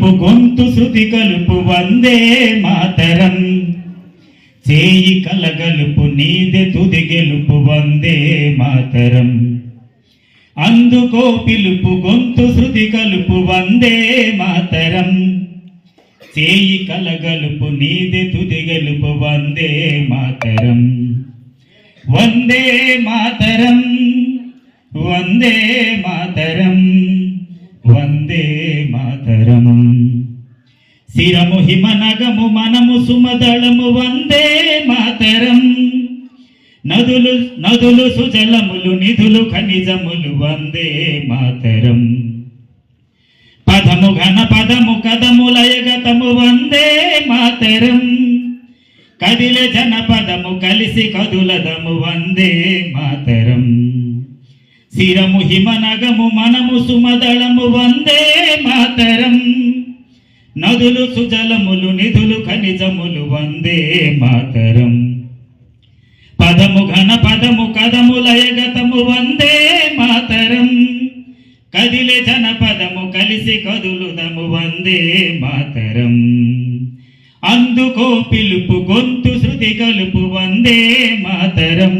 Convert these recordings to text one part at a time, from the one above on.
గొంతు శృతి కలుపు వందే మాతరం, చేయి కలగలుపు నీదె తుది గెలుపు వందే మాతరం. అందుకో పిలుపు గొంతు శృతి కలుపు వందే మాతరం, చేయి కలగలుపు నీదె తుది గెలుపు వందే మాతరం. వందే మాతరం, వందే మాతరం, వందే మాతరం. శిరము హిమనగము మనము సుమదళము వందే మాతరం. నదులు నదులు సుజలములు నిధులు ఖనిజములు వందే మాతరం. పదము ఘన పదము కదము లయగతము వందే మాతరం. కదిలే జనపదము కలిసి కదులదము వందే మాతరం. శిరము హిమనగము మనము సుమదళము వందే మాతరం. నదులు సుజలములు నిధులు ఖనిజములు వందే మాతరం. పదము ఘన పదము కదము లయగతము వందే మాతరం. కదిలే జనపదము కలిసి కదులుదము వందే మాతరం. అందుకో పిలుపు గొంతు శృతి కలుపు వందే మాతరం.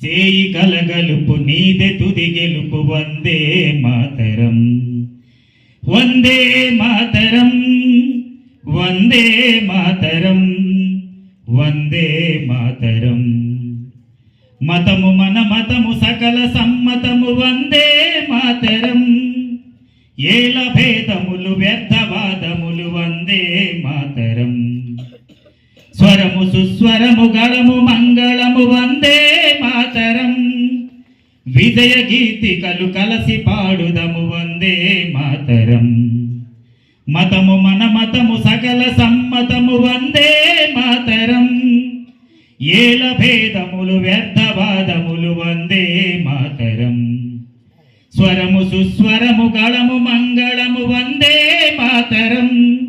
చేయి కలగలుపు నీదె తుది గెలుపు వందే మాతరం. వందే మాతరం, వందే మాతరం, వందే మాతరం. మతము మన మతము సకల సమ్మతము వందే మాతరం. ఏల భేదములు వ్యర్థవాదములు వందే మాతరం. స్వరము సుస్వరము గళము మంగళము వందే మాతరం. విజయ గీతికలు కలసి పాడుదము వందే మాతరం. మతము మన మతము సకల సమ్మతము వందే మాతరం. ఏల భేదములు వ్యర్థవాదములు వందే మాతరం. స్వరము సుస్వరము గళము మంగళము వందే మాతరం.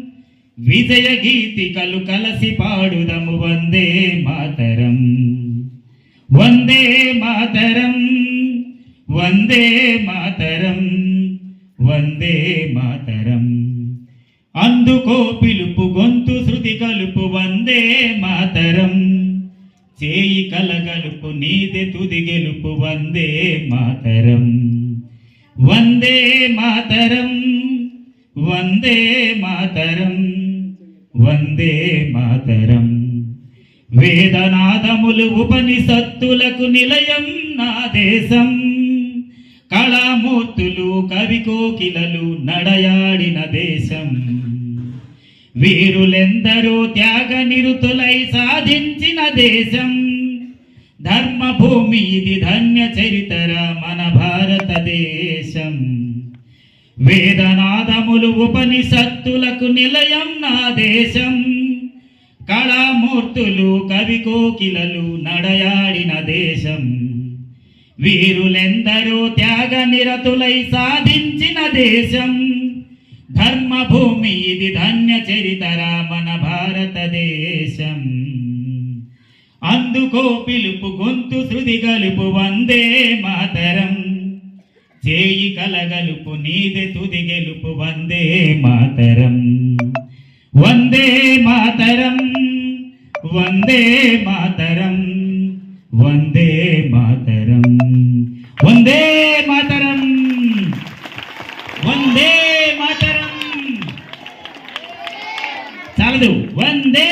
విజయ గీతికలు కలసి పాడుదము వందే మాతరం. వందే మాతరం, వందే మాతరం, వందే మాతరం. అందుకో పిలుపు గొంతు శృతి కలుపు వందే మాతరం. చేయి కలగలుపు నీదె తుది గెలుపు వందే మాతరం. వందే మాతరం, వందే మాతరం, వందే మాతరం. వేదనాదములు ఉపనిషత్తులకు నిలయం నా దేశం. కళామూర్తులు కవి కోకిలలు నడయాడిన దేశం. వీరులెందరో త్యాగ నిరుతులై సాధించిన దేశం. ధర్మభూమి ఇది ధన్య చరితర మన భారతదేశం. వేదనాదములు ఉపనిషత్తులకు నిలయం నా దేశం. కళామూర్తులు కవి కోకిలలు నడయాడిన దేశం. వీరులెందరో త్యాగ నిరతులై సాధించిన దేశం. ధర్మభూమి ఇది ధన్య చరితర మన భారతదేశం. అందుకో పిలుపు గొంతు శృతి గలుపు వందే మాతరం. చేయి కలగలుపు నీదె తుది గెలుపు వందే మాతరం. వందే మాతరం, వందే మాతరం, వందే మాతరం. వందే మాతరం, వందే మాతరం. చాలదు. వందే